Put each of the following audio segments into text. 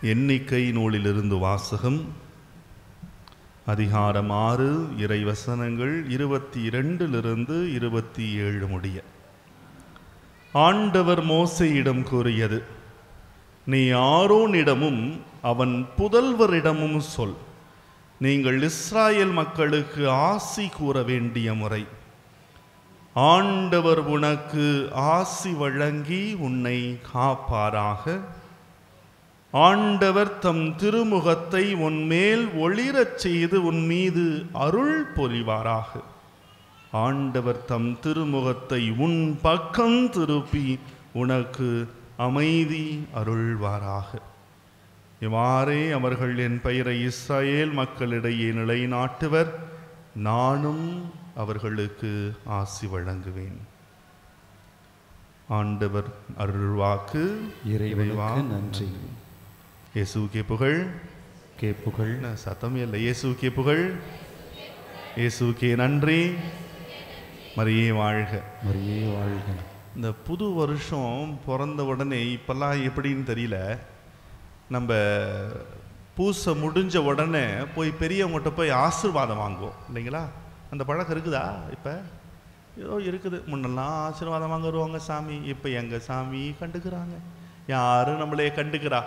எண்ணிக்கை நூலிலிருந்து வாசகம். அதிகாரம் 6, இறைவசனங்கள் 22 27 முடிய. ஆண்டவர் மோசேயிடம் கூறியது, நீ ஆரோனிடமும் அவன் புதல்வரிடமும் சொல், நீங்கள் இஸ்ராயேல் மக்களுக்கு ஆசி கூற வேண்டிய முறை. ஆண்டவர் உனக்கு ஆசி வழங்கி உன்னை காப்பாராக. ஆண்டவர் தம் திருமுகத்தை உன்மேல் ஒளிரச் செய்து உன் மீது அருள் பொழிவாராக. ஆண்டவர் தம் திருமுகத்தை உன் பக்கம் திருப்பி உனக்கு அமைதி அருள்வாராக. இவ்வாறே அவர்கள் என் பெயரை இஸ்ராயேல் மக்களிடையே நிலைநாட்டுவர், நானும் அவர்களுக்கு ஆசி வழங்குவேன். ஆண்டவர் அருள்வாக்கு. இறைவனுக்கு நன்றி. இயேசுவுக்கே புகழ். புகழ் சத்தமே இல்லை. இயேசுவுக்கே புகழ், இயேசுவுக்கே நன்றி. மரியே வாழ்க. மரியே வாழ்க. இந்த புது வருஷம் பிறந்த உடனே இப்பெல்லாம் எப்படின்னு தெரியல, நம்ம பூசை முடிஞ்ச உடனே போய் பெரியவங்ககிட்ட போய் ஆசீர்வாதம் வாங்குவோம் இல்லைங்களா? அந்த பழக்கம் இருக்குதா? இப்போ ஏதோ இருக்குது. முன்னெல்லாம் ஆசீர்வாதம் வாங்க வருவாங்க சாமி. இப்போ எங்கள் சாமி கண்டுக்கிறாங்க? யாரும் நம்மளே கண்டுக்கிறா?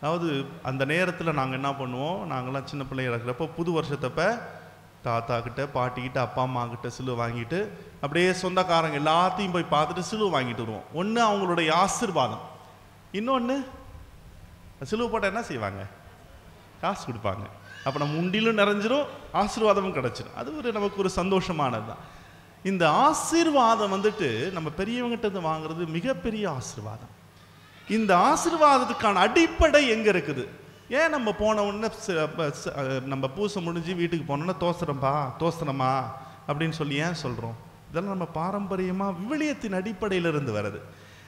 அதாவது அந்த நேரத்தில் நாங்கள் என்ன பண்ணுவோம், நாங்கள்லாம் சின்ன பிள்ளைங்க இருக்கிறப்போ புது வருஷத்தப்ப தாத்தா கிட்ட, பாட்டிக்கிட்ட, அப்பா அம்மா கிட்ட சிலுவை வாங்கிட்டு அப்படியே சொந்தக்காரங்க எல்லாத்தையும் போய் பார்த்துட்டு சிலுவை வாங்கிட்டு வருவோம். ஒன்று அவங்களுடைய ஆசீர்வாதம், இன்னொன்று சிலுவை போட்டால் என்ன செய்வாங்க, காசு கொடுப்பாங்க. அப்போ நம்ம உண்டிலும் நிறைஞ்சிரும், ஆசீர்வாதமும் கிடச்சிடும். அது நமக்கு ஒரு சந்தோஷமானது தான். இந்த ஆசீர்வாதம் நம்ம பெரியவங்கிட்ட வாங்குறது மிகப்பெரிய ஆசீர்வாதம். இந்த ஆசீர்வாதத்துக்கான அடிப்படை எங்கே இருக்குது? ஏன் நம்ம போன உடனே நம்ம பூசை முடிஞ்சு வீட்டுக்கு போனோன்னா தோசனமா அப்படின்னு சொல்லி ஏன் சொல்கிறோம்? இதெல்லாம் நம்ம பாரம்பரியமாக விவிலியத்தின் அடிப்படையிலிருந்து வருது.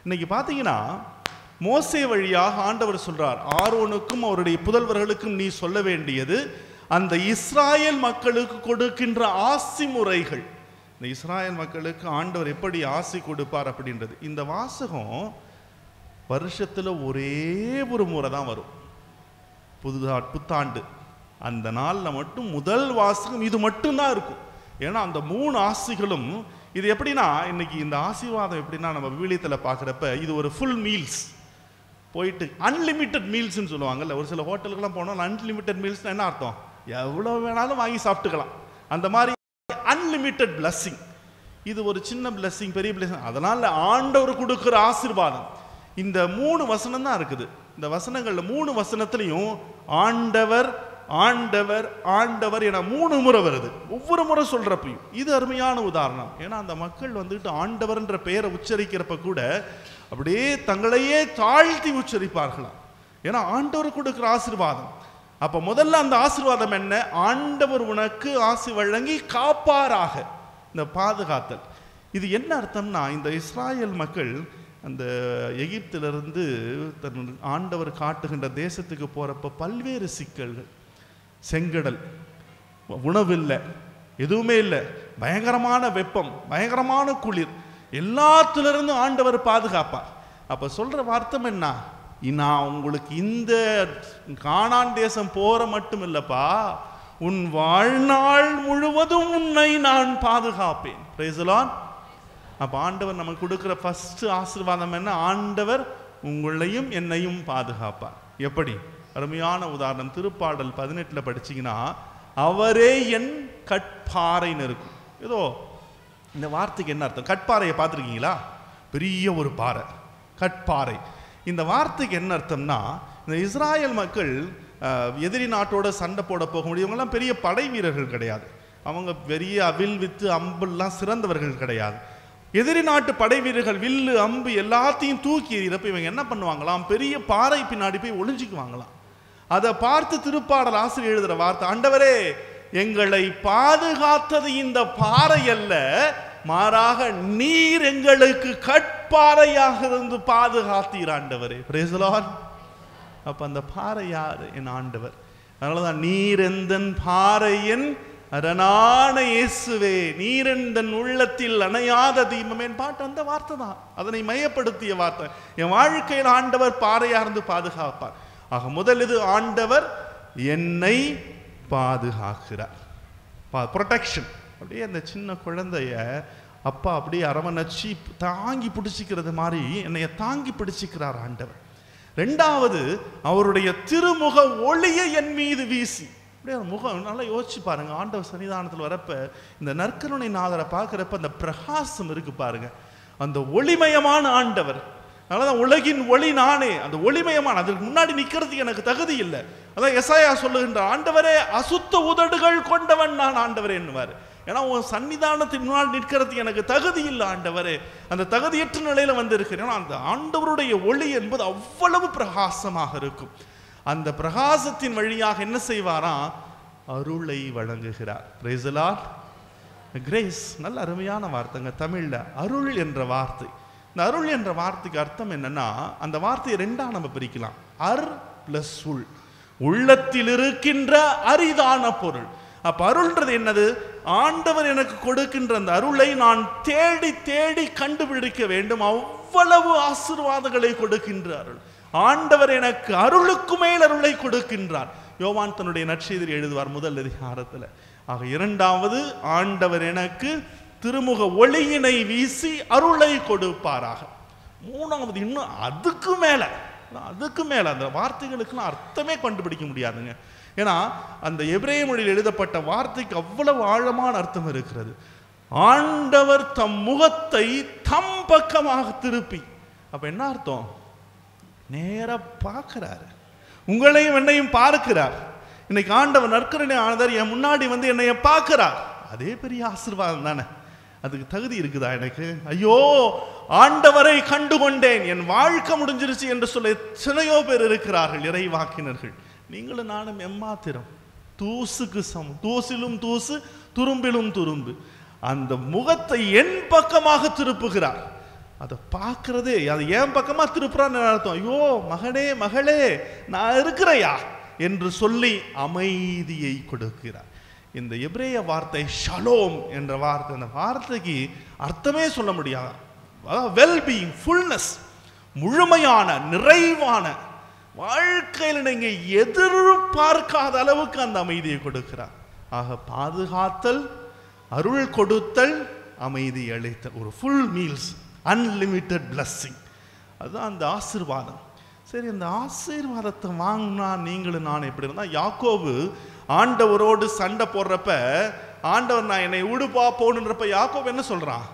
இன்னைக்கு பார்த்தீங்கன்னா மோசே வழியாக ஆண்டவர் சொல்றார், ஆரோனுக்கும் அவருடைய புதல்வர்களுக்கும் நீ சொல்ல வேண்டியது அந்த இஸ்ராயேல் மக்களுக்கு கொடுக்கின்ற ஆசி முறைகள். இந்த இஸ்ராயேல் மக்களுக்கு ஆண்டவர் எப்படி ஆசி கொடுப்பார் அப்படின்றது. இந்த வாசகம் வருஷத்தில் ஒரே ஒரு முறை தான் வரும், புத்தாண்டு. அந்த நாளில் மட்டும் முதல் வாசகம் இது மட்டும்தான் இருக்கும். ஏன்னா அந்த 3 ஆசிகளும் இது எப்படின்னா, இன்னைக்கு இந்த ஆசீர்வாதம் எப்படின்னா நம்ம விவிலியத்தில் பார்க்குறப்ப இது ஒரு ஃபுல் மீல்ஸ். போயிட்டு அன்லிமிட்டெட் மீல்ஸ்ன்னு சொல்லுவாங்கல்ல, ஒரு சில ஹோட்டலுக்கெல்லாம் போனால் அன்லிமிட்டெட் மீல்ஸ்னால் என்ன அர்த்தம்? எவ்வளோ வேணாலும் வாங்கி சாப்பிட்டுக்கலாம். அந்த மாதிரி அன்லிமிட்டெட் பிளஸ்ஸிங். இது ஒரு சின்ன பிளஸ்ஸிங், பெரிய பிளஸ்ஸிங். அதனால் ஆண்டவர் கொடுக்குற ஆசீர்வாதம் இந்த 3 வசனம் தான் இருக்குது. இந்த வசனங்கள்ல 3 வசனத்திலையும் ஆண்டவர் ஆண்டவர் ஆண்டவர் என 3 முறை வருது. ஒவ்வொரு முறை சொல்றப்பையும் இது அருமையான உதாரணம். ஏன்னா அந்த மக்கள் ஆண்டவர்ன்ற பெயரை உச்சரிக்கிறப்ப கூட அப்படியே தங்களையே தாழ்த்தி உச்சரிப்பார்களாம். ஏன்னா ஆண்டவர் கொடுக்குற ஆசீர்வாதம். அப்ப முதல்ல அந்த ஆசீர்வாதம் என்ன? ஆண்டவர் உனக்கு ஆசி வழங்கி காப்பாராக. இந்த பாதுகாத்தல். இது என்ன அர்த்தம்னா, இந்த இஸ்ராயேல் மக்கள் அந்த எகிப்திலிருந்து தன் ஆண்டவர் காட்டுகின்ற தேசத்துக்கு போறப்ப பல்வேறு சிக்கல்கள், செங்கடல், உணவில்லை, எதுவுமே இல்லை, பயங்கரமான வெப்பம், பயங்கரமான குளிர், எல்லாத்திலிருந்து ஆண்டவர் பாதுகாப்பார். அப்ப சொல்ற வார்த்தை என்ன? நான் உங்களுக்கு இந்த கானான் தேசம் போற மட்டும் இல்லப்பா, உன் வாழ்நாள் முழுவதும் உன்னை நான் பாதுகாப்பேன். Praise the lord. அப்ப ஆண்டவர் நமக்கு கொடுக்கிற ஃபர்ஸ்ட் ஆசீர்வாதம் என்ன? ஆண்டவர் உங்களையும் என்னையும் பாதுகாப்பார். எப்படி? அருமையான உதாரணம் திருப்பாடல் 18 படிச்சீங்கன்னா, அவரே என் கட்பாறைன்னு இருக்கும். ஏதோ இந்த வார்த்தைக்கு என்ன அர்த்தம்? கட்பாறையை பார்த்துருக்கீங்களா? பெரிய ஒரு பாறை, கட்பாறை. இந்த வார்த்தைக்கு என்ன அர்த்தம்னா, இந்த இஸ்ராயேல் மக்கள் எதிரி நாட்டோட சண்டை போட போக முடியவங்கலாம் பெரிய படை வீரர்கள் கிடையாது. அவங்க பெரிய அவில் வித்து அம்பெல்லாம் சிறந்தவர்கள் கிடையாது. எதிரி நாட்டு படை வீரர்கள் வில்லு அம்பு எல்லாத்தையும் தூக்கி எறிகிறப்ப இவங்க என்ன பண்ணுவாங்களாம்? பெரிய பாறை பின்னாடி போய் ஒளிஞ்சிக்குவாங்களாம். அதை பார்த்து திருப்பாடல் ஆசிரியர் எழுதுற வார்த்தை, ஆண்டவரே எங்களை பாதுகாத்தது இந்த பாறை அல்ல, மாறாக நீர் எங்களுக்கு கட்பாறையாக இருந்து பாதுகாத்தீர் ஆண்டவரே. Price the lord. அப்ப அந்த பாறை யாரு? என் ஆண்டவர். அதனாலதான் நீர் எந்தன் பாறையன் அரணான இயேசுவே, நீரெந்தன் உள்ளத்தில் அணையாத தீபமேன் பாட்டு அந்த வார்த்தை தான். அதனை மையப்படுத்திய வார்த்தை. என் வாழ்க்கையில் ஆண்டவர் பாறையா இருந்து பாதுகாப்பார். ஆக முதல் இது ஆண்டவர் என்னை பாதுகாக்கிறார். ப்ரொடெக்ஷன். அப்படியே அந்த சின்ன குழந்தைய அப்பா அப்படியே அரவணைச்சி தாங்கி பிடிச்சிக்கிறது மாதிரி என்னைய தாங்கி பிடிச்சிக்கிறார் ஆண்டவர். ரெண்டாவது, அவருடைய திருமுக ஒளியை என் மீது வீசி. அப்படியே முகம் நல்லா யோசிச்சு பாருங்க. ஆண்டவர் சன்னிதானத்தில் வரப்ப இந்த நற்கருணை நாதரை பார்க்குறப்ப அந்த பிரகாசம் இருக்கு பாருங்க. அந்த ஒளிமயமான ஆண்டவர். அதனாலதான் உலகின் ஒளி நானே. அந்த ஒளிமயமான, அதுக்கு முன்னாடி நிற்கிறதுக்கு எனக்கு தகுதி இல்லை. அதான் எசாயா சொல்லுகின்ற, ஆண்டவரே அசுத்த உதடுகள் கொண்டவன் நான் ஆண்டவரே என்னுவார். ஏன்னா உன் சன்னிதானத்தின் முன்னால் நிற்கிறதுக்கு எனக்கு தகுதி இல்லை ஆண்டவரே. அந்த தகுதியற்ற நிலையில வந்து இருக்கிறேன். அந்த ஆண்டவருடைய ஒளி என்பது அவ்வளவு பிரகாசமாக இருக்கும். அந்த பிரகாசத்தின் வழியாக என்ன செய்வாராம்? அருளை வழங்குகிறார். Price the Lord. கிரேஸ் நல்ல அருமையான வார்த்தைங்க தமிழ்ல. அருள் என்ற வார்த்தை. இந்த அருள் என்ற வார்த்தைக்கு அர்த்தம் என்னன்னா, அந்த வார்த்தையை ரெண்டா நம்ம பிரிக்கலாம். அர் பிளஸ் உள். உள்ளத்தில் இருக்கின்ற அரிதான பொருள். அப்ப அருள்ன்றது என்னது? ஆண்டவர் எனக்கு கொடுக்கின்ற அந்த அருளை நான் தேடி தேடி கண்டுபிடிக்க வேண்டும். அவ்வளவு ஆசீர்வாதங்களை கொடுக்கின்ற அருள். ஆண்டவர் எனக்கு அருளுக்கு மேல் அருளை கொடுக்கின்றார். யோவான் தன்னுடைய நற்செய்தியில் எழுதுவார் முதல் அதிகாரத்தில். ஆக இரண்டாவது, ஆண்டவர் எனக்கு திருமுக ஒளியினை வீசி அருளை கொடுப்பாராக. மூணாவது, இன்னும் அதுக்கு மேல அந்த வார்த்தைகளுக்கெல்லாம் அர்த்தமே கண்டுபிடிக்க முடியாதுங்க. ஏன்னா அந்த எபிரேய மொழியில் எழுதப்பட்ட வார்த்தைக்கு அவ்வளவு ஆழமான அர்த்தம் இருக்கிறது. ஆண்டவர் தம் முகத்தை தம் பக்கமாக திருப்பி. அப்ப என்ன அர்த்தம்? நேரா பார்க்கிறாரு. உங்களையும் என்னையும் பார்க்கிறார். இன்னைக்கு ஆண்டவர் நற்கருணை ஆனவர் என் முன்னாடி வந்து என்னைய பார்க்கிறார். அதே பெரிய ஆசீர்வாதம் தானே. அதுக்கு தகுதி இருக்குதா எனக்கு? ஐயோ ஆண்டவரை கண்டுகொண்டேன், என் வாழ்க்கை முடிஞ்சிருச்சு என்று சொல்ல எத்தனையோ பேர் இருக்கிறார்கள் இறைவாக்கினர்கள். நீங்களும் நானும் எம்மாத்திரம், தூசுக்கு சமம். தூசிலும் தூசு, துரும்பிலும் துரும்பு. அந்த முகத்தை என் பக்கமாக திருப்புகிறார். அதை பார்க்கறதே, அது என் பக்கமா திருப்புறான்னு அர்த்தம். ஐயோ மகனே மகளே நான் இருக்கிறையா என்று சொல்லி அமைதியை கொடுக்கிறார். இந்த எபிரேய வார்த்தை ஷலோம் என்ற வார்த்தை, அந்த வார்த்தைக்கு அர்த்தமே சொல்ல முடியாது. வெல்பீயிங், ஃபுல்னஸ், முழுமையான நிறைவான வாழ்க்கையில் நீங்க எதிர்பார்க்காத அளவுக்கு அந்த அமைதியை கொடுக்கிறார். ஆக பாதுகாத்தல், அருள் கொடுத்தல், அமைதி அளித்தல், ஒரு ஃபுல் மீல்ஸ், அன்லிமிட்டெட் பிளஸ்ஸிங். அதுதான் அந்த ஆசீர்வாதம். சரி, அந்த ஆசீர்வாதத்தை வாங்கினா நீங்களும் நான் எப்படி இருந்தா, யாக்கோபு ஆண்டவரோடு சண்டை போடுறப்ப, ஆண்டவர் நான் என்னை விடுப்பா போடுன்றப்ப யாக்கோபு என்ன சொல்றான்?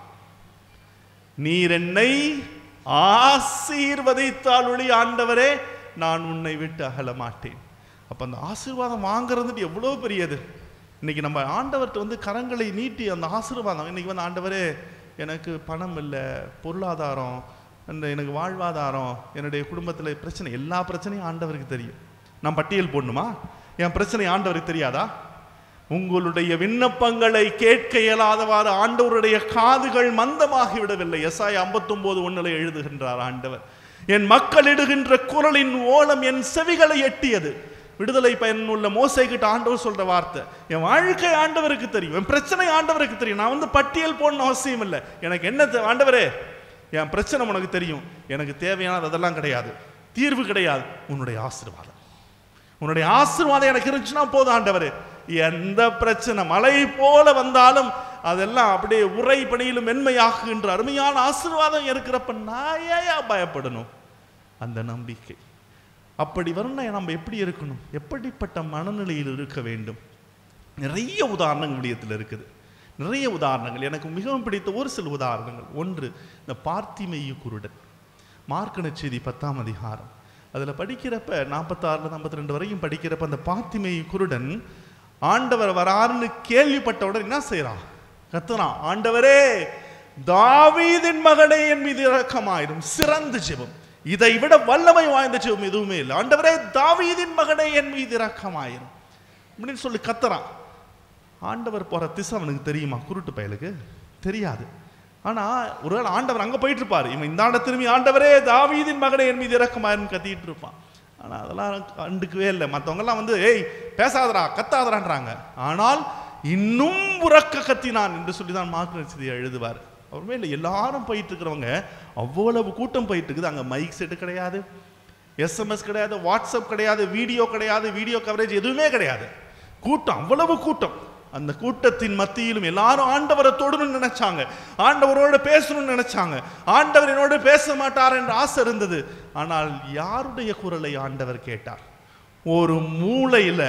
நீர் என்னை ஆசீர்வதித்தால் ஒளி ஆண்டவரே நான் உன்னை விட்டு அகல மாட்டேன். அப்ப அந்த ஆசீர்வாதம் வாங்குறது எவ்வளவு பெரியது. இன்னைக்கு நம்ம ஆண்டவர்கிட்ட வந்து கரங்களை நீட்டி அந்த ஆசீர்வாதம், இன்னைக்கு வந்து ஆண்டவரே எனக்கு பணம் இல்லை, பொருளாதாரம், எனக்கு வாழ்வாதாரம், என்னுடைய குடும்பத்தில் பிரச்சனை, எல்லா பிரச்சனையும் ஆண்டவருக்கு தெரியும். நான் பட்டியல் போடணுமா? என் பிரச்சனை ஆண்டவருக்கு தெரியாதா? உங்களுடைய விண்ணப்பங்களை கேட்க இயலாதவாறு ஆண்டவருடைய காதுகள் மந்தமாகி விடவில்லை. எசாயா 59:1 எழுதுகின்றார் ஆண்டவர். என் மக்கள் இடுகின்ற குரலின் ஓலம் என் செவிகளை எட்டியது. விடுதலை பயனுள்ள மோசே கிட்ட ஆண்டவர் சொல்ற வார்த்தை, என் வாழ்க்கை ஆண்டவருக்கு தெரியும், என் பிரச்சனை ஆண்டவருக்கு தெரியும். நான் வந்து பட்டியல் போடணும் அவசியம் இல்லை. எனக்கு என்ன ஆண்டவரே, என் பிரச்சனை உனக்கு தெரியும், எனக்கு தேவையானது அதெல்லாம் கிடையாது, தீர்வு கிடையாது, உன்னுடைய ஆசீர்வாதம். உன்னுடைய ஆசீர்வாதம் எனக்கு இருந்துச்சுன்னா போதும் ஆண்டவரே. எந்த பிரச்சனை மலை போல வந்தாலும் அதெல்லாம் அப்படியே உரை பணியிலும் மென்மையாகுகின்ற அருமையான ஆசீர்வாதம் இருக்கிறப்ப நான் ஏன் பயப்படணும்? அந்த நம்பிக்கை அப்படி வரணும். நம்ம எப்படி இருக்கணும்? எப்படிப்பட்ட மனநிலையில் இருக்க வேண்டும்? நிறைய உதாரணங்கள் விடயத்தில் இருக்குது, நிறைய உதாரணங்கள். எனக்கு மிகவும் பிடித்த ஒரு சில உதாரணங்கள். ஒன்று, இந்த பார்த்திமேயு குருடன். மார்க்கு நற்செய்தி 10ஆம் அதிகாரம் அதில் படிக்கிறப்ப 46-52 வரையும் படிக்கிறப்ப, அந்த பார்த்திமேயு குருடன் ஆண்டவர் வராருன்னு கேள்விப்பட்டவுடன் என்ன செய்யறான்? கத்துறான், ஆண்டவரே தாவீதின் மகனே என் மீது இரக்கமாயிரும். சிறந்த ஜெபம், இதை விட வல்லமை வாய்ந்த ஜெபம் எதுவுமே இல்லை. ஆண்டவரே தாவீதின் மகனே என் மீது இரக்கமாயிரும் அப்படின்னு சொல்லி கத்துறான். ஆண்டவர் போற திசை அவனுக்கு தெரியுமா? குருட்டு பயலுக்கு தெரியாது. ஆனா ஒருவேளை ஆண்டவர் அங்க போயிட்டு இருப்பாரு, இவன் இந்த ஆண்ட திரும்பி ஆண்டவரே தாவீதின் மகனே என் மீது இரக்கமாயிரும் கத்திட்டு இருப்பான். ஆனா அதெல்லாம் கண்டுக்கவே இல்லை. மற்றவங்க எல்லாம் வந்து ஏய் பேசாதரா கத்தாதரான்றாங்க. ஆனால் இன்னும் உறக்க கத்தினான் என்று சொல்லிதான் மார்க்கு நற்செய்தியை எழுதுவார். அவருமே இல்லை, எல்லாரும் போயிட்டு இருக்கிறவங்க, அவ்வளவு கூட்டம் போயிட்டு இருக்குது. அங்கே மைக் செட்டு கிடையாது, எஸ்எம்எஸ் கிடையாது, வாட்ஸ்அப் கிடையாது, வீடியோ கிடையாது, வீடியோ கவரேஜ் எதுவுமே கிடையாது. கூட்டம், அவ்வளவு கூட்டம். அந்த கூட்டத்தின் மத்தியிலும் எல்லாரும் ஆண்டவரை தொடணும்னு நினைச்சாங்க, ஆண்டவரோடு பேசணும்னு நினைச்சாங்க. ஆண்டவர் என்னோடு பேச மாட்டார் என்ற ஆசை இருந்தது. ஆனால் யாருடைய குரலை ஆண்டவர் கேட்டார்? ஒரு மூலையில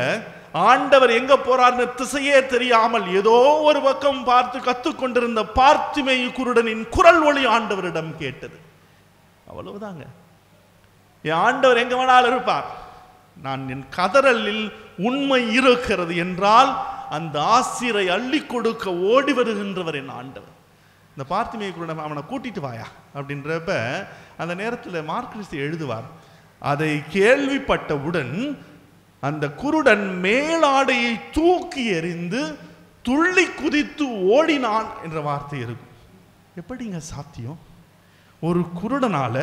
ஆண்டவர் எங்க போறார்னு திசையே தெரியாமல் ஏதோ ஒரு பக்கம் பார்த்து கத்துக்கொண்டிருந்த பார்த்திமேயு குருடனின் குரல் ஒளி ஆண்டவரிடம் கேட்டது. அவ்வளவுதாங்க. என் ஆண்டவர் எங்க வேணாலும் இருப்பார். நான் என் கதறலில் உண்மை இருக்கிறது என்றால் அந்த ஆசிரை அள்ளி கொடுக்க ஓடி வருகின்றவர் என் ஆண்டவர். இந்த பார்த்திமேயு குருடன் அவனை கூட்டிட்டு வாயா அப்படின்றப்ப அந்த நேரத்தில் மார்க் கிறிஸ்து எழுதுவார், அதை கேள்விப்பட்டவுடன் அந்த குருடன் மேலாடையை தூக்கி எறிந்து துள்ளி குதித்து ஓடினான் என்ற வார்த்தை இருக்கும். எப்படிங்க சாத்தியம்? ஒரு குருடனால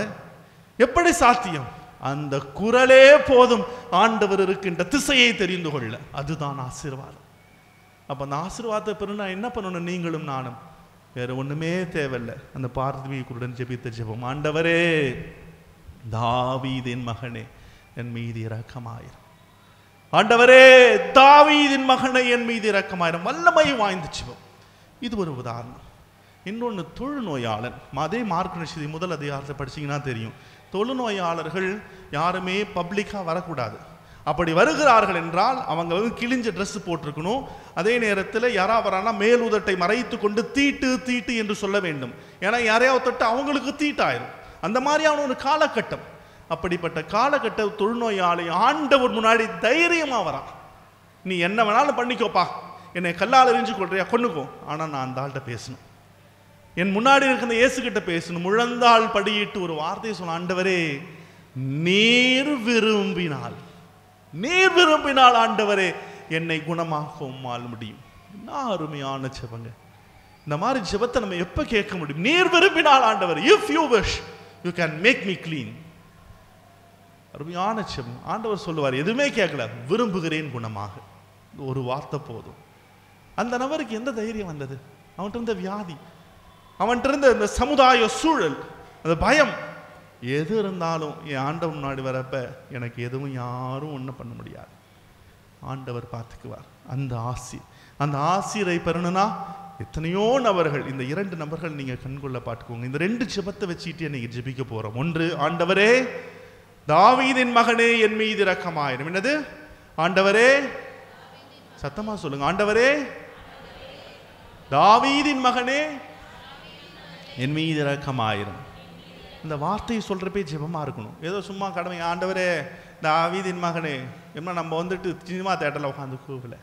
எப்படி சாத்தியம்? அந்த குரலே போதும் ஆண்டவர் இருக்கின்ற திசையை தெரிந்து கொள்ள. அதுதான் ஆசீர்வாதம். அப்ப அந்த ஆசீர்வாதத்தை பெருனா என்ன பண்ணணும்? நீங்களும் நானும் வேற ஒண்ணுமே தேவையில்லை. அந்த பார்த்திமேயு குருடன் ஜெபித்த ஜெபம், ஆண்டவரே தாவீதின் மகனே என் மீது இரக்கமாயிரும். ஆண்டவரே தாவீதின் மகனை என் மீது இரக்கமாயிரும். வல்லமை வாய்ந்த ஜெபம். இது ஒரு உதாரணம். இன்னொன்று, தொழுநோயாளன். அதே மார்க் நட்சத்திர முதல் அதிகாரத்தை படிச்சீங்கன்னா தெரியும். தொழுநோயாளர்கள் யாருமே பப்ளிக்கா வரக்கூடாது. அப்படி வருகிறார்கள் என்றால் அவங்க கிழிஞ்ச ட்ரெஸ் போட்டிருக்கணும். அதே நேரத்தில் யாரா வரானா மேல் உதட்டை மறைத்து கொண்டு தீட்டு தீட்டு என்று சொல்ல வேண்டும். ஏன்னா யாரையாவது தொட்டு அவங்களுக்கு தீட்டாயிரும். அந்த மாதிரியான ஒரு காலகட்டம். அப்படிப்பட்ட காலகட்ட தொழுநோயாளி ஆண்டவர் முன்னாடி தைரியமா வரான். நீ என்ன வேணாலும் பண்ணிக்கோப்பா, என்னை கல்லால் எறிஞ்சு கொள்றியா கொண்டுக்கோ, ஆனால் நான் அந்த ஆள்கிட்ட பேசணும், என் முன்னாடி இருக்கிற இயேசு கிட்ட பேசணும். முழந்தாள் படியிட்டு ஒரு வார்த்தையை சொன்ன, ஆண்டவரே நீர் விரும்பினால், நீர் விரும்பினால் ஆண்டவரே என்னை குணமாக்க உம்மால் முடியும். என்ன அருமையான ஜெபங்க. இந்த மாதிரி ஜெபத்தை நம்ம எப்ப கேட்க முடியும்? நீர் விரும்பினால் ஆண்டவர், if you wish you can make me clean. அருமையான ஜெபம். ஆண்டவர் சொல்லுவார், எதுவுமே கேட்கல, விரும்புகிறேன் குணமாக. ஒரு வார்த்தை போதும். அந்த நபருக்கு எந்த தைரியம் வந்தது? அவன்கிட்ட இருந்த வியாதி, அவன்கிட்ட இருந்த இந்த சமுதாய சூழல், அந்த பயம், எது இருந்தாலும் என் ஆண்டவர் முன்னாடி வரப்ப எனக்கு எதுவும் யாரும் ஒன்றும் பண்ண முடியாது, ஆண்டவர் பார்த்துக்குவார். அந்த ஆசி, அந்த ஆசிரை பெறணும்னா எத்தனையோ நபர்கள், இந்த 2 நபர்கள் நீங்க கண்கொள்ள பார்த்துக்கோங்க. இந்த 2 ஜெபத்தை வச்சுட்டு இன்னைக்கு ஜெபிக்க போறோம். ஒன்று, ஆண்டவரே தாவீதின் மகனே என் மீது இரக்கமாயிரும். என்னது? ஆண்டவரே, சத்தமா சொல்லுங்க, ஆண்டவரே தாவீதின் மகனே என் மீது இரக்கமாயிரும். இந்த வார்த்தையை சொல்றப்பே ஜெபமா இருக்கணும். ஏதோ சும்மா கடமை, ஆண்டவரே தாவீதின் மகனே என்ன நம்ம வந்துட்டு சினிமா தேட்டரில் உட்காந்து கூவல,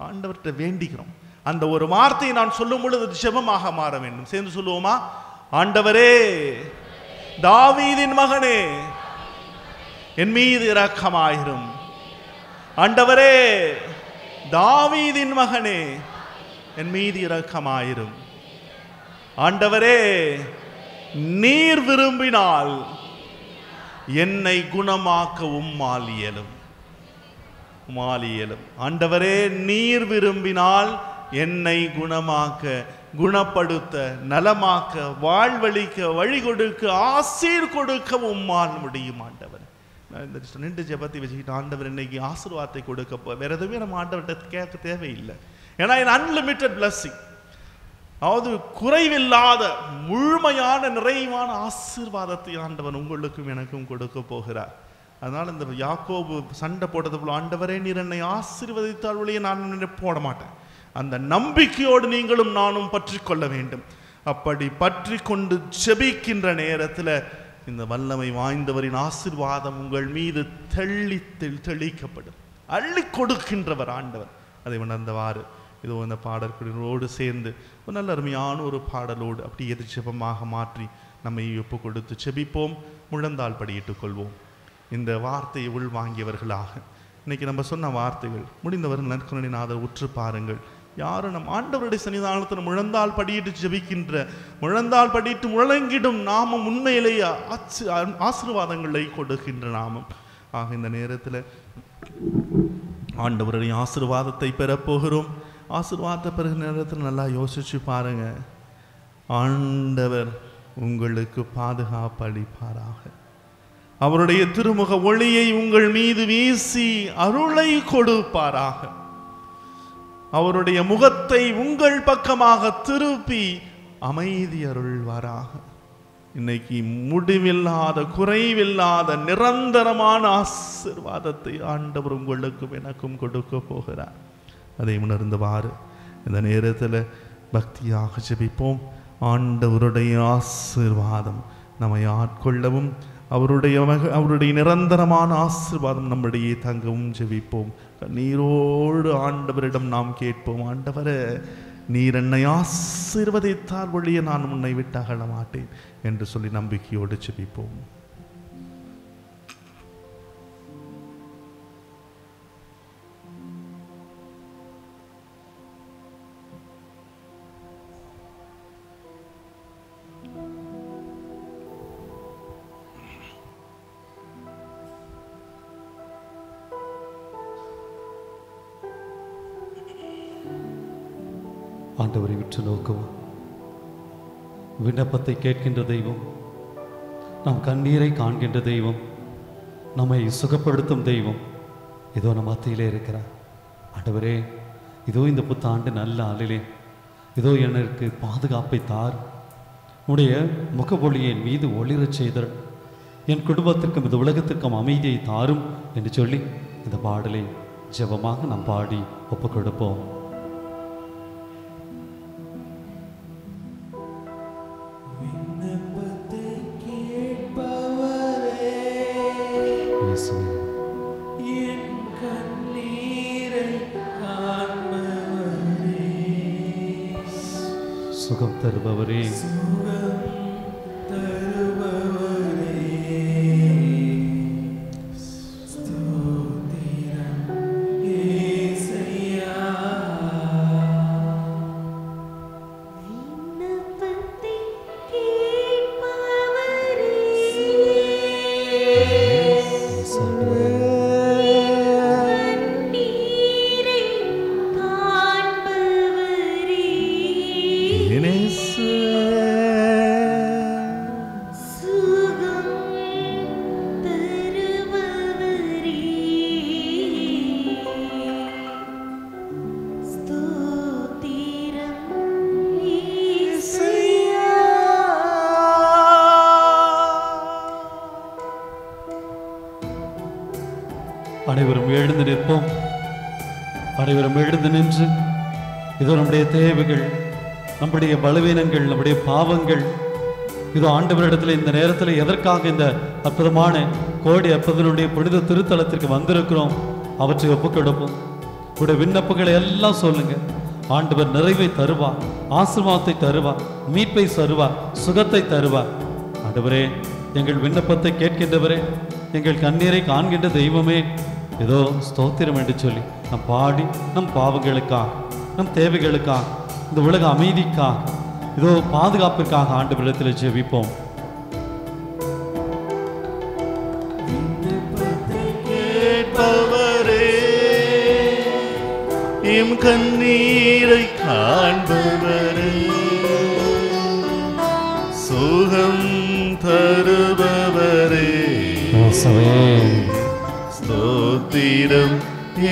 ஆண்டவர்கிட்ட வேண்டிக்கிறோம். அந்த ஒரு வார்த்தையை நான் சொல்லும் பொழுது ஜெபமாக மாற வேண்டும். சேர்ந்து சொல்லுவோமா? ஆண்டவரே தாவீதின் மகனே என் மீது இரக்கமாயிரும். ஆண்டவரே தாவீதின் மகனே என் மீது இரக்கமாயிரும். ஆண்டவரே நீர் விரும்பினால் என்னை குணமாக்க உம்மால் இயலும். ஆண்டவரே நீர் விரும்பினால் என்னை குணமாக்க, குணப்படுத்த, நலமாக்க, வாழ்வழிக்க, வழி கொடுக்க, ஆசீர் கொடுக்க உம்மால் முடியும். ஆண்டவர், இந்த 2 ஜெபத்தை வச்சுக்கிட்டு ஆண்டவர் இன்னைக்கு ஆசீர்வாதத்தை கொடுக்க, வேற எதுவுமே நம்ம ஆண்டவர்கிட்ட கேட்க தேவையில்லை. ஏன்னா இது அன்லிமிட்டட் பிளஸிங், அதாவது குறைவில்லாத முழுமையான நிறைவான ஆசீர்வாதத்தை ஆண்டவர் உங்களுக்கும் எனக்கும் கொடுக்க போகிறார். அதனால இந்த யாக்கோபு சண்டை போட்டது போல, ஆண்டவரே நீர் என்னை ஆசீர்வதித்தால் ஒழிய நான் போட மாட்டேன். அந்த நம்பிக்கையோடு நீங்களும் நானும் பற்றி கொள்ள வேண்டும். அப்படி பற்றி கொண்டு ஜெபிக்கின்ற நேரத்தில் இந்த வல்லமை வாய்ந்தவரின் ஆசீர்வாதம் உங்கள் மீது தெளிக்கப்படும். அள்ளி கொடுக்கின்றவர் ஆண்டவர். அதை உணர்ந்தவாறு இதோ இந்த பாடல்களோடு சேர்ந்து ஒரு நல்ல அருமையான ஒரு பாடலோடு அப்படி எது ஜெபமாக மாற்றி நம்மை ஒப்பு கொடுத்து ஜெபிப்போம். முழந்தால் படியிட்டுக் கொள்வோம். இந்த வார்த்தையை உள்வாங்கியவர்களாக இன்னைக்கு நம்ம சொன்ன வார்த்தைகள் முடிந்தவர்கள் நற்கருணையின் ஆதரவு உற்று பாருங்கள். யாரும் நம் ஆண்டவருடைய சன்னிதானத்தில் முழந்தால் படியிட்டு ஜெபிக்கின்ற, முழந்தால் படியிட்டு முழங்கிடும் நாமம் உண்மையிலேயே ஆசீர்வாதங்களை கொடுக்கின்ற நாமம். ஆக இந்த நேரத்தில் ஆண்டவருடைய ஆசீர்வாதத்தை பெறப்போகிறோம். ஆசீர்வாதத்தை பெறுகிற நேரத்தில் நல்லா யோசிச்சு பாருங்க. ஆண்டவர் உங்களுக்கு பாதுகாப்பு அளிப்பாராக. அவருடைய திருமுக ஒளியை உங்கள் மீது வீசி அருளை கொடுப்பாராக. அவருடைய முகத்தை உங்கள் பக்கமாக திருப்பி அமைதி அருள்வாராக. இன்னைக்கு முடிவில்லாத, குறைவில்லாத, நிரந்தரமான ஆசீர்வாதத்தை ஆண்டவர் உங்களுக்கும் எனக்கும் கொடுக்க போகிறார். அதை உணர்ந்தவாறு இந்த நேரத்தில் பக்தியாக ஜெபிப்போம். ஆண்டவருடைய ஆசீர்வாதம் நம்மை ஆட்கொள்ளவும், அவருடைய நிரந்தரமான ஆசீர்வாதம் நம்முடைய தங்கவும் ஜெபிப்போம். கண்ணீரோடு ஆண்டவரிடம் நாம் கேட்போம், ஆண்டவரே, நீர் என்னை ஆசீர்வதித்தால் ஒழிய நான் உன்னை விட்டு அகல மாட்டேன் என்று சொல்லி நம்பிக்கையோடு ஜெபிப்போம். ஆண்டவரை விற்று நோக்குவோம். விண்ணப்பத்தை கேட்கின்ற தெய்வம், நம் கண்ணீரை காண்கின்ற தெய்வம், நம்மை சுகப்படுத்தும் தெய்வம் இதோ நம் மத்தியிலே இருக்கிறார். ஆண்டவரே, இதோ இந்த புத்தாண்டு நல்ல ஆளிலே இதோ எனக்கு பாதுகாப்பை தார், உடைய முகப்பொழியை என் மீது ஒளிரச் செய்தல், என் குடும்பத்திற்கும் இந்த உலகத்திற்கும் அமைதியை தாரும் என்று சொல்லி இந்த பாடலை ஜெபமாக நாம் பாடி ஒப்புக் கொடுப்போம். சுகம் தருபவரே, அனைவரும் எழுந்து நிற்போம். அனைவரும் எழுந்து நின்று இதோ நம்முடைய தேவைகள், நம்முடைய பலவீனங்கள், நம்முடைய பாவங்கள் இதோ ஆண்டவரிடத்தில் இந்த நேரத்தில் எதற்காக இந்த அற்புதமான கோடி அற்புதனுடைய புனித திருத்தலத்திற்கு வந்திருக்கிறோம் அவற்றை ஒப்புக்கொடுப்போம். உடைய விண்ணப்பங்களை எல்லாம் சொல்லுங்க. ஆண்டவர் நிறைவை தருவார், ஆசீர்வாதத்தை தருவார், மீட்பை தருவார், சுகத்தை தருவார். ஆண்டவரே, எங்கள் விண்ணப்பத்தை கேட்கின்றவரே, எங்கள் கண்ணீரை காண்கின்ற தெய்வமே, ஏதோ ஸ்தோத்திரம் என்று சொல்லி நம் பாடி நம் பாவங்களுக்காக, நம் தேவைகளுக்காக, இந்த உலக அமைதிக்காக, இதோ பாதுகாப்பிற்காக ஆண்டவரிடத்தில் ஜெபிப்போம். எம் கண்ணீரை காண்பவரே, சுகம் தருபவரே, ஸ்தோத்திரம்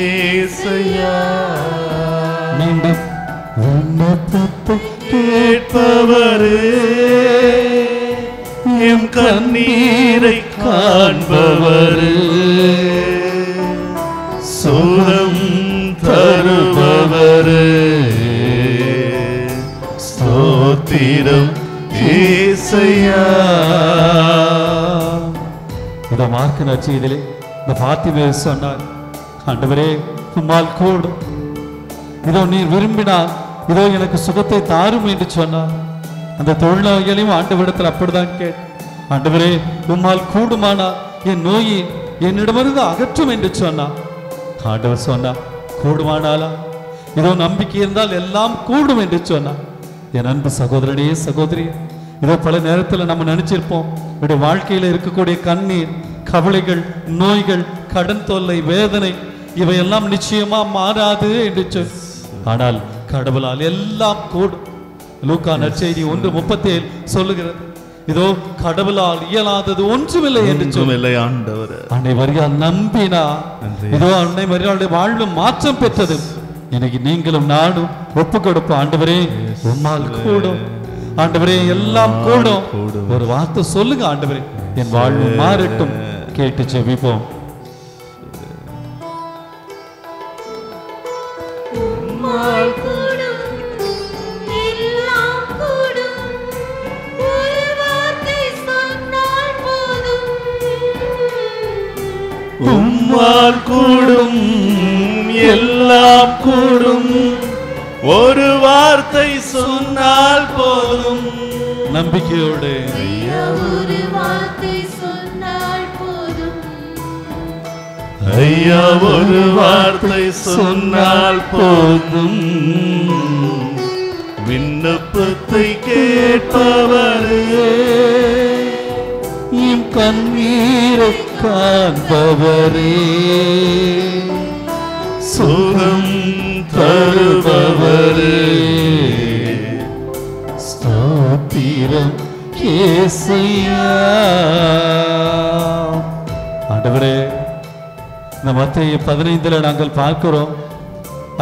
ஏசையா. மீண்டும் விண்ணப்பத்தை கேட்பவரே, எம் கண்ணீரை காண்பவரே, சுகம் தருபவரே, ஸ்தோத்திரம் ஏசையா. இந்த மார்க்கு நற்செய்தியிலே இந்த பார்த்திபேயு சொன்னார், ஆண்டவரே, உம்மால் கூடும், இதோ நீர் விரும்பினார், இதோ எனக்கு சுகத்தை தாரும் என்று சொன்னார். அந்த தொழிலாளிகளையும் ஆண்டவரிடத்தில் அப்படிதான் கேட்டு, ஆண்டவரே, உம்மால் கூடுமானா என் நோயை என்னிடமிருந்து அகற்றும் என்று சொன்னார். ஆண்டவர் சொன்னார், கூடுமானாலா, இதோ நம்பிக்கை இருந்தால் எல்லாம் கூடும் என்று சொன்னார். என் அன்பு சகோதரனே, சகோதரி, இதோ பல நேரத்தில் நம்ம நினைச்சிருப்போம், என்னுடைய வாழ்க்கையில இருக்கக்கூடிய கண்ணீர், கவலைகள், நோய்கள், கடன் தொல்லை, வேதனை இவையெல்லாம் நிச்சயமா மாறாது என்று சொல். ஆனால் கடவுளால் எல்லாம் கூடும். லூக்கா நற்செய்தி 1:37 சொல்லுகிறது, இதோ கடவுளால் இயலாதது ஒன்றுமில்லை என்று ஒன்றுமில்லை ஆண்டவரே. அன்னை மரியாள் நம்பினா, இதோ அன்னை மரியாளுடைய வாழ்வு மாற்றம் பெற்றது. இன்னைக்கு நீங்களும் நானும் ஒப்பு கொடுப்போம். ஆண்டவரே உம்மால் கூடும், ஆண்டவரே எல்லாம் கூடும். ஒரு வார்த்தை சொல்லுங்க, ஆண்டவரே என் வாழ்வு மாறட்டும். கேட்டு ஜெபிப்போம். உம்மால் கூடும், எல்லாம் கூடும், ஒரு வார்த்தை சொன்னால் போதும். நம்பிக்கையோடு ஒரு வார்த்தை சொன்னால் போதும். ஐயா ஒரு வார்த்தை சொன்னால் போதும். விண்ணப்பத்தை கேட்பவரே, என் கண்ணீரை காண்பவரே, சுகம் தருபவரே, ஸ்தோத்திரம் இயேசுவே. ஆண்டவரே, இந்த மத்தேயு 15 நாங்கள் பார்க்கிறோம்,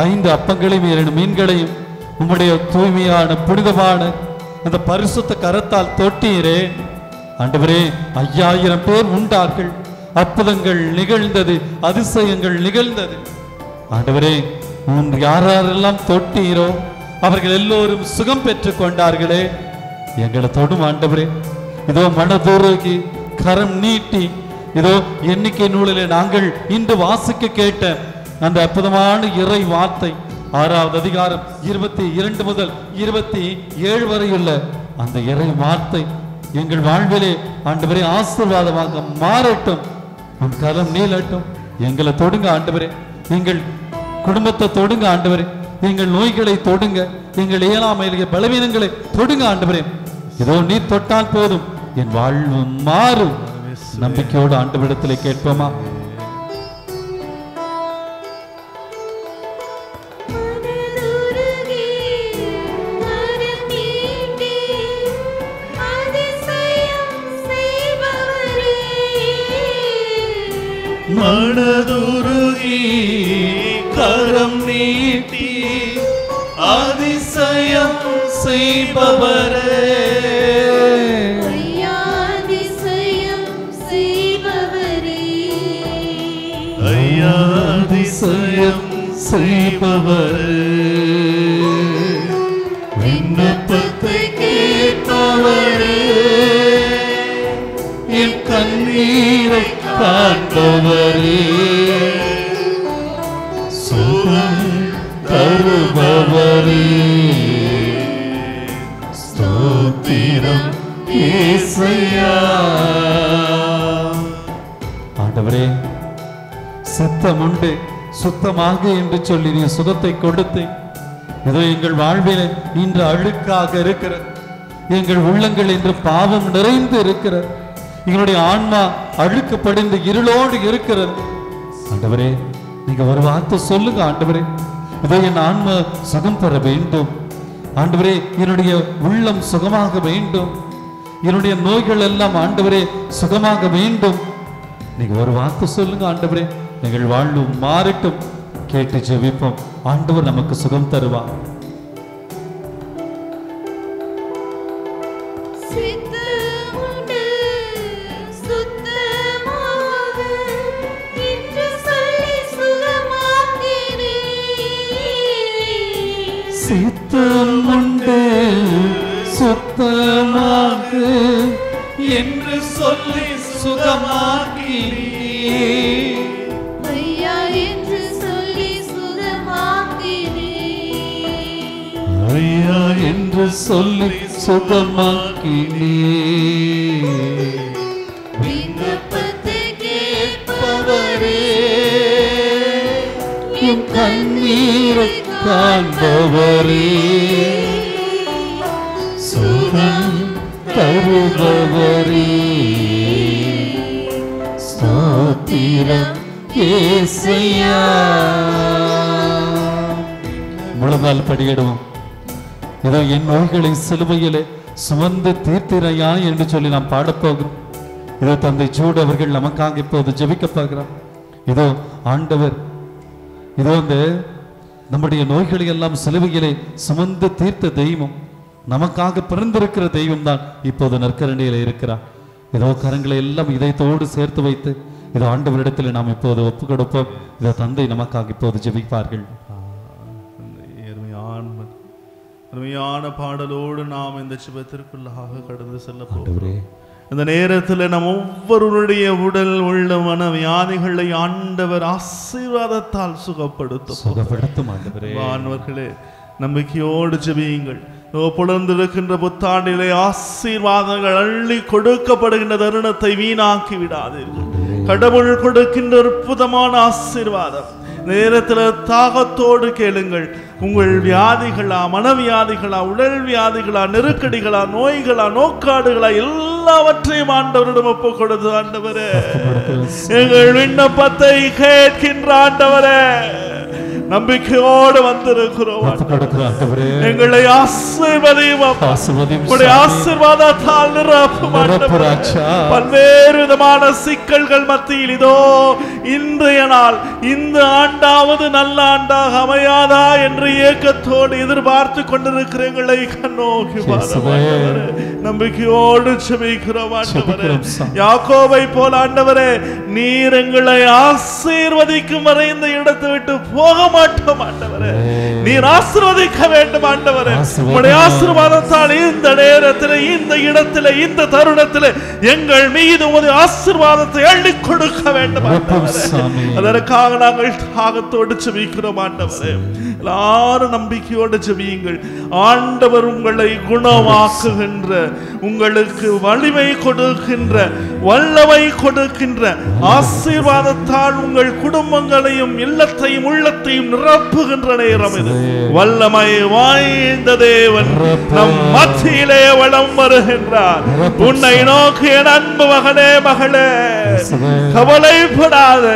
5 அப்பங்களையும் 2 மீன்களையும் உம்முடைய தூய்மையான புனிதமான அந்த பரிசுத்த கரத்தால் தொட்டீரே. ஆண்டவரே, 5000 பேர் உண்டார்கள், அற்புதங்கள் நிகழ்ந்தது, அதிசயங்கள் நிகழ்ந்தது. ஆண்டவரே, யாரெல்லாம் தொட்டீரோ அவர்கள் எல்லோரும் சுகம் பெற்று கொண்டார்களே. எங்களை தொடும் ஆண்டவரே. இதோ மனதுருகி கரம் நீட்டி, இதோ எண்ணிக்கை நூலிலே நாங்கள் இன்று வாசிக்க கேட்ட அந்த அற்புதமான இறை வார்த்தை 6வது அதிகாரம் 22 முதல் 27 வரையுள்ள அந்த இறை வார்த்தை எங்கள் வாழ்விலே ஆண்டவரே ஆசீர்வாதமாக மாறட்டும். உன் கரம் நீளட்டும். எங்களை தொடுங்க ஆண்டவரே, எங்கள் குடும்பத்தை தொடுங்க ஆண்டவரே, எங்கள் நோய்களை தொடுங்க, எங்கள் இயலாமையிலே பலவீனங்களை தொடுங்க ஆண்டவரே. இதோ நீ தொட்டால் போதும், என் வாழ்வு மாறும். நம்பிக்கையோடு ஆண்டவரிடத்திலே கேட்போமா? மனதுருகி கரம் நீட்டி அதிசயம் செய்பவரே, அதிசயம் செய்பவரே, ஐயா அதிசயம் செய்பவரே, விண்ணப்பத்தை கேட்பவரே, என் கண்ணீரை காண்பவரே, சுகம் தருபவரே, ஸ்தோத்திரம் இயேசுவே. ஆண்டவரே, சித்தம் உண்டு சுத்தமாக என்று சொல்லி நீ சுகத்தை கொடுத்து, இதோ எங்கள் வாழ்விலே இன்று அழுக்காக இருக்கிறது, எங்கள் உள்ளங்கள் இன்று பாவம் நிறைந்து இருக்கிறது, எங்களுடைய ஆன்மா அழுக்கு படிந்து இருளோடு இருக்கிறது. ஆண்டவரே, நீங்க ஒரு வார்த்தை சொல்லுங்க ஆண்டவரே. இதோ என் ஆன்மா சுகம் பெற வேண்டும் ஆண்டவரே, என்னுடைய உள்ளம் சுகமாக வேண்டும், என்னுடைய நோய்கள் எல்லாம் ஆண்டவரே சுகமாக வேண்டும். நீங்க ஒரு வார்த்தை சொல்லுங்க ஆண்டவரே, எங்கள் வாழ்வு மாறட்டும். கேட்டு ஜெபிப்போம். ஆண்டவர் நமக்கு சுகம் தருவார். சித்தம் உண்டு சுத்தமாக என்று சொல்லி சுகமாக்கினீ, ஐயா என்று சொல்லி சுகமாக்கினீ, ஐயா என்று சொல்லி சுகமாக்கினீ. விண்ணப்பத்தை கேட்பவரே, என் கண்ணீரை காண்பவரே, சுகம் தருபவரே, ஸ்தோத்திரம் இயேசுவே. முழங்கால் படியிடுவோம். இதோ என் நோய்களை சிலுவையிலே சுமந்து தீர்த்திரையா என்று சொல்லி நாம் பாடப்போகிறோம். இதோ தந்தை ஜூட் அவர்கள் நமக்காக இப்போது ஜெபிக்க பார்க்கிறார். இதோ ஆண்டவர் இதோ இந்த நம்முடைய நோய்களை எல்லாம் சிலுவையிலே சுமந்து தீர்த்த தெய்வம், நமக்காக பிறந்திருக்கிற தெய்வம் தான் இப்போது நற்கரண்டியில் இருக்கிறார். இதோ கரங்களை எல்லாம் இதயத்தோடு சேர்த்து வைத்து இதோ ஆண்டவரிடத்தில் நாம் இப்போது ஒப்பு கொடுப்போம். இதோ தந்தை நமக்காக இப்போது ஜெபிப்பார்கள். அருமையான பாடலோடு நாம் இந்த ஜெபத்திற்குள்ளாக கடந்து செல்ல போகிறோம். இந்த நேரத்தில் நம் ஒவ்வொருவருடைய உடல் உள்ள மன வியாதிகளை ஆண்டவர் ஆசீர்வாதத்தால் சுகப்படுத்தும். ஆண்டவர்களே, நம்பிக்கையோடு ஜெபியுங்கள். புலர்ந்திருக்கின்ற புத்தாண்டிலே ஆசீர்வாதங்கள் அள்ளி கொடுக்கப்படுகின்ற தருணத்தை வீணாக்கி விடாதீர்கள். கடவுள் கொடுக்கின்ற அற்புதமான ஆசீர்வாதம் நேரத்தில் தாகத்தோடு கேளுங்கள். உங்கள் வியாதிகளா, மனவியாதிகளா, உடல் வியாதிகளா, நெருக்கடிகளா, நோய்களா, நோக்காடுகளா, எல்லாவற்றையும் ஆண்டவரிடம் ஒப்பு கொடுத்து, ஆண்டவரே எங்கள் விண்ணப்பத்தை கேட்கின்ற ஆண்டவரே, நம்பிக்கையோடு வந்திருக்கிறோம். எங்களை ஆசீர்வதியும், ஆசீர்வாதத்தால் நிரப்பும். பல்வேறு விதமான சிக்கல்கள் மத்தியில் இதோ இன்றைய நாள் இந்த ஆண்டாவது நல்ல ஆண்டாக அமையாதா என்று ஏக்கத்தோடு எதிர்பார்த்து கொண்டிருக்கிற எங்களை கண்ணோக்கி நம்பிக்கையோடு செபிக்கிறோம். ஆண்டவரே, யாக்கோபை போல ஆண்டவரே, நீர் எங்களை ஆசீர்வதிக்கும் வரை இந்த இடத்தை விட்டு போக மாட்டோம். ஆண்டவரே, நீர் ஆசீர்வதிக்க வேண்டும். ஆண்டவரே, உம்முடைய ஆசீர்வாதத்தால் இந்த நேரத்தில், இந்த இடத்தில், இந்த தருணத்தில் எங்கள் மீது உமது ஆசீர்வாதத்தை அள்ளி கொடுக்க வேண்டும். அதற்காக நாங்கள் தாகத்தோடு செபிக்கிறோம். ஆண்டவரே, எல்லாரும் நம்பிக்கையோடு செபியுங்கள். ஆண்டவர் உங்களை குணமாக்குகின்ற, உங்களுக்கு வலிமை கொடுக்கின்ற, வல்லமை கொடுக்கின்ற ஆசீர்வாதத்தால் உங்கள் குடும்பங்களையும் இல்லத்தையும் உள்ளத்தையும் நிரப்புகின்ற நேரம் இது. வல்லமை வாய்ந்த தேவன் நம் மத்தியிலே வலம் வருகின்றார். உன்னை நோக்கி என் அன்பு மகனே, மகளே, கவலைப்படாத,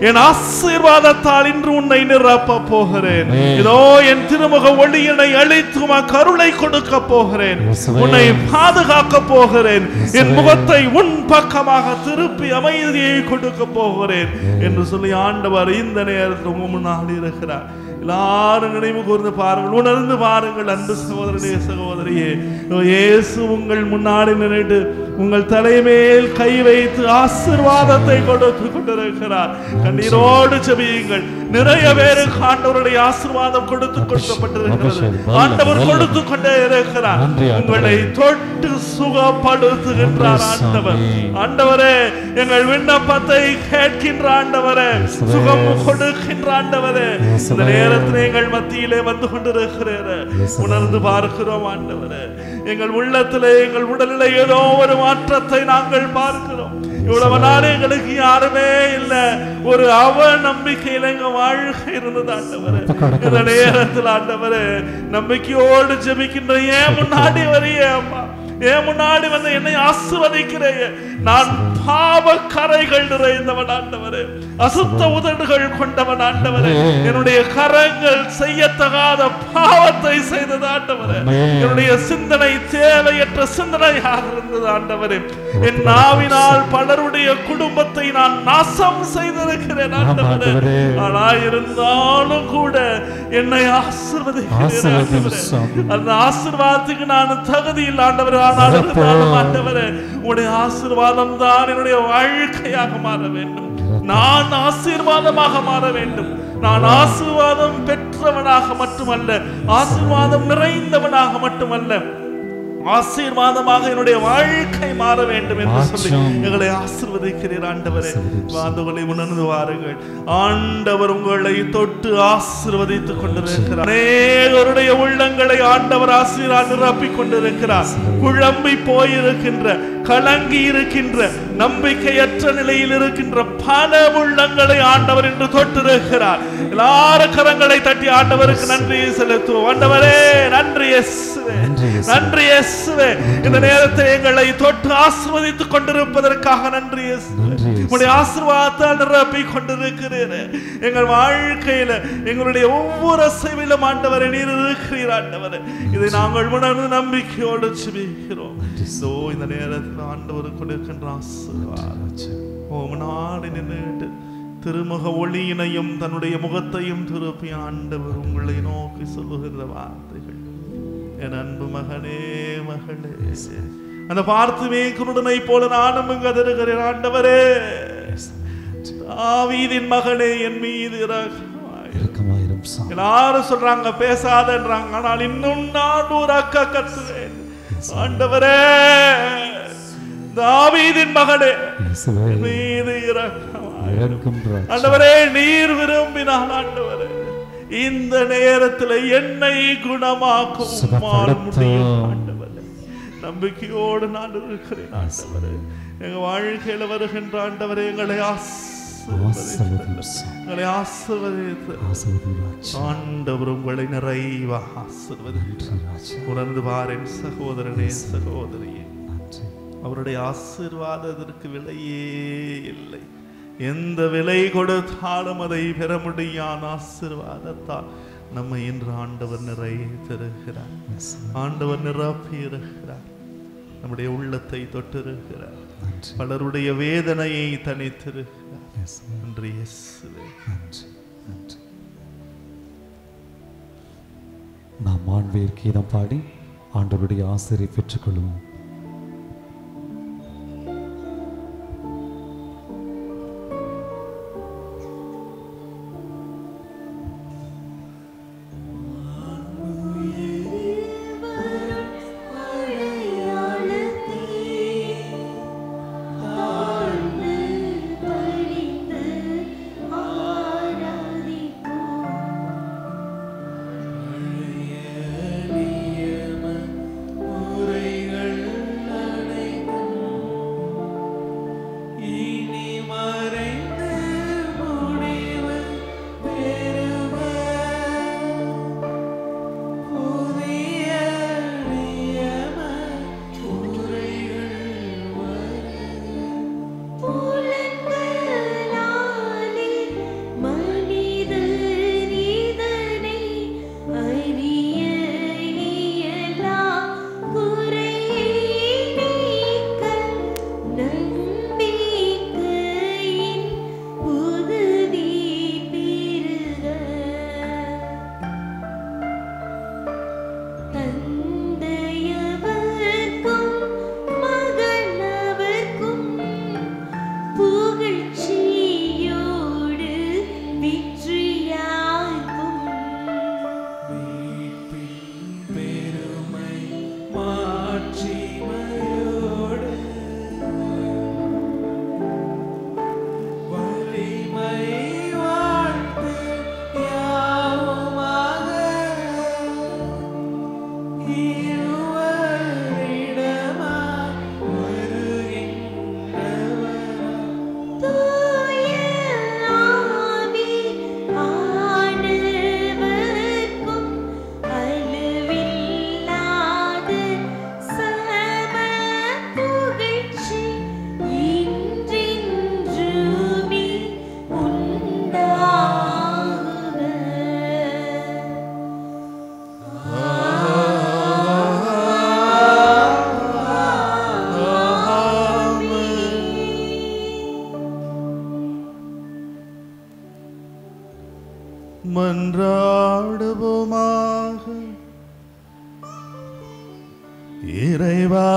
என் ஆசீர்வாதத்தால் இன்று உன்னை நிரப்ப போகிறேன். இதோ என் திருமுக ஒளியினை அளித்து கருளை கொடுக்க போகிறேன். உன்னை பாதுகாக்க போகிறேன். என் முகத்தை உன் பக்கமாக திருப்பி அமைதியை கொடுக்க போகிறேன் என்று சொல்லி ஆண்டவர் இந்த நேரத்தில் முன்னாடி இருக்கிறார். எல்லாரும் நினைவு கூர்ந்து பாருங்கள், உணர்ந்து பாருங்கள். அன்பு சகோதரனே, சகோதரியே, இயேசு உங்கள் முன்னாடி நின்று உங்கள் தலைமேல் கை வைத்து ஆசீர்வாதத்தை கொடுத்து கொண்டிருக்கிறார். கண்ணீரோடு செபியுங்கள். நிறைய பேருக்கு ஆண்டவருடைய ஆசீர்வாதம் கொடுத்து கொடுக்கப்பட்டிருக்கிறது. ஆண்டவர் கொடுத்து கொண்டே இருக்கிறார். உங்களை தொட்டு சுகப்படுத்துகின்றார் ஆண்டவர். ஆண்டவரே, எங்கள் விண்ணப்பத்தை கேட்கின்ற ஆண்டவரே, சுகம் கொடுக்கின்ற ஆண்டவரே, இந்த நேரத்தில் எங்கள் மத்தியிலே வந்து கொண்டிருக்கிறார். உணர்ந்து பார்க்கிறோம் ஆண்டவரே, எங்கள் உள்ளத்திலே, எங்கள் உடலிலே ஏதோ ஒரு மாற்றத்தை நாங்கள் பார்க்கிறோம். இவ்வளவு நாள் எங்களுக்கு யாருமே இல்லை, ஒரு நம்பிக்கையில எங்க வாழ்க்கை இருந்தது ஆண்டவரே. இந்த நேரத்தில் ஆண்டவரே, நம்பிக்கையோடு ஜெபிக்கின்ற ஏன் முன்னாடி வரையே அம்மா, ஏன் முன்னாடி வந்து என்னை ஆசீர்வதிக்கிறேன். நான் பாவ கரைகள் நிறைந்தவன் ஆண்டவரே, அசுத்த உதடுகள் கொண்டவன் ஆண்டவரே, என்னுடைய கரங்கள் செய்யத்தகாத பாவத்தை செய்தது ஆண்டவரே, என்னுடைய சிந்தனை தேவையற்ற சிந்தனையாக இருந்தது ஆண்டவரே, என் நாவினால் பலருடைய குடும்பத்தை நான் நாசம் செய்திருக்கிறேன் ஆண்டவரே. ஆனா இருந்தாலும் கூட என்னை ஆசீர்வதிக்கிறேன். அந்த ஆசீர்வாதத்துக்கு நான் தகுதி இல்லை ஆண்டவரே. ஆண்டவரே, உடைய ஆசீர்வாதம் தான் என்னுடைய வாழ்க்கையாக மாற வேண்டும். நான் ஆசீர்வாதமாக மாற வேண்டும். நான் ஆசீர்வாதம் பெற்றவனாக மட்டுமல்ல, ஆசீர்வாதம் நிறைந்தவனாக மட்டுமல்ல, ஆசீர்வாதமாக என்னுடைய வாழ்க்கை மாற வேண்டும் என்று சொல்லி எங்களை ஆசீர்வதிக்கிறீர் ஆண்டவரே. வாந்தங்களை உணர்ந்து வாருங்கள். ஆண்டவர் உங்களை தொட்டு ஆசீர்வதித்துக் கொண்டிருக்கிறார். அநேகருடைய உள்ளங்களை ஆண்டவர் ஆசீர்வாதம் நிரப்பிக் கொண்டிருக்கிறார். குழம்பி போயிருக்கின்ற, கலங்கி இருக்கின்ற நம்பிக்கையற்ற நிலையில் இருக்கின்ற பல உள்ளங்களை ஆண்டவர் என்று தொட்டிருக்கிறார். எல்லாரும் கரங்களை தட்டி ஆண்டவருக்கு நன்றியை செலுத்துவோம். ஆண்டவரே நன்றி இயேசுவே, நன்றி இயேசுவே. இந்த நேரத்தை எங்களை தொட்டு ஆசீர்வதித்துக் கொண்டிருப்பதற்காக நன்றி இயேசுவே. உம்முடைய ஆசீர்வாதத்தால் நிரப்பிக் கொண்டிருக்கிறீர். எங்கள் வாழ்க்கையில எங்களுடைய ஒவ்வொரு அசைவிலும் ஆண்டவரே நீர் இருக்கிறீர். ஆண்டவரே இதை நாங்கள் உணர்ந்து நம்பிக்கையோடு ஜெபிக்கிறோம். இந்த நேரத்தில் ஆண்டவருக்கு கொடுக்கின்ற ஆசீர்வாதம் முன்னாடி நின்றுட்டு திருமுக ஒளியினையும் தன்னுடைய முகத்தையும் திருப்பி ஆண்டவர் உங்களை நோக்கி சொல்லுகிற வார்த்தைகள், என் அன்பு மகனே மகளே, அந்த பார்த்துமே குருடனை போல நானும் இங்கு அதிருக்கிறேன். ஆண்டவரே தாவீதின் மகனே என் மீது இரக்கமாயிரும். எல்லாரும் சொல்றாங்க பேசாதன்றாங்க, ஆனால் இன்னும் நான் ஒரு அக்கா கத்துவேன். ஆண்டவரே தாவீதின் மகனே மீது இரக்கமாயிரும். ஆண்டவரே நீர் விரும்பினால் ஆண்டவரே இந்த நேரத்தில் என்னை குணமாக்கும் முடியும். ஆண்டவரே நம்பிக்கையோடு நான் இருக்கிறேன். ஆண்டவரே எங்க வாழ்க்கையில வருகின்ற ஆண்டவரே எங்களை ஆசீர்வதித்து ஆண்டவர் உங்களை நிறைவாக ஆசீர்வதித்து உணர்ந்து பாருன் சகோதரனே சகோதரியே, அவருடைய ஆசீர்வாதத்திற்கு விலையே இல்லை. எந்த விலை கொடுத்தாலும் அதை பெற முடியாத ஆசீர்வாதத்தால் நம்மை இன்று ஆண்டவர் நிறைத்திருக்கிறார். ஆண்டவர் நிரப்பி இருக்கிறார். நம்முடைய உள்ளத்தை தொட்டிருக்கிறார். பலருடைய வேதனையை தனித்திருக்கிறார். நன்றி இயேசுவே. நாம் ஆண்வேர் கீதம் பாடி ஆண்டவருடைய ஆசிரியை பெற்றுக்கொள்வோம். மன்றாடுவோமாக. இறைவா,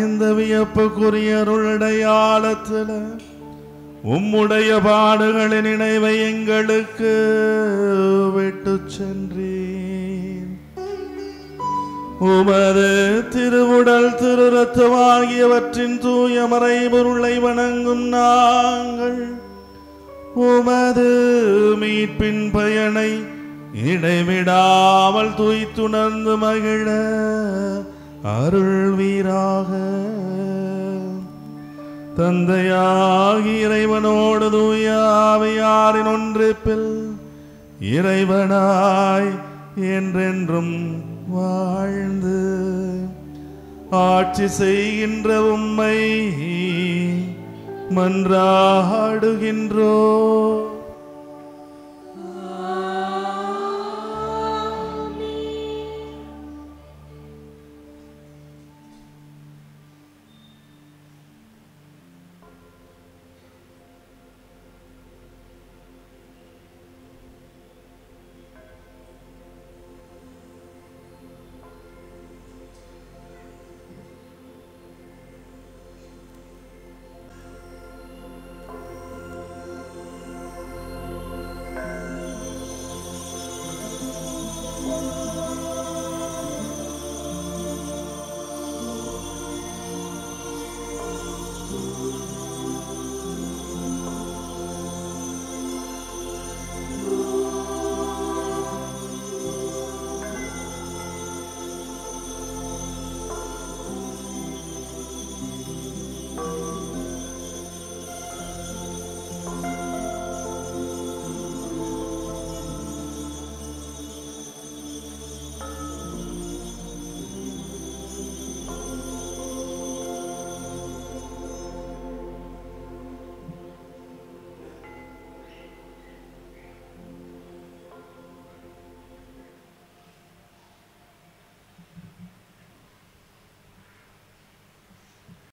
இந்த வியப்புக்குரிய அருளடையாளத்தில் உம்முடைய பாடுகளின் நினைவை எங்களுக்கு விட்டு சென்றேன். உமது திருவுடல் திரு ரத்தமாகியவற்றின் தூய மறைபொருளை வணங்கும் நாங்கள் உமது மீட்பின் பயனை இடைவிடாமல் துய்த்துணர்ந்து மகிழ அருள்வீராக. தந்தையாகி இறைவனோடு தூய ஆவியாரின் ஒன்றிப்பில் இறைவனாய் என்றென்றும் வாழ்ந்து ஆட்சி செய்கின்ற உம்மை மன்றாடுகின்றோம்.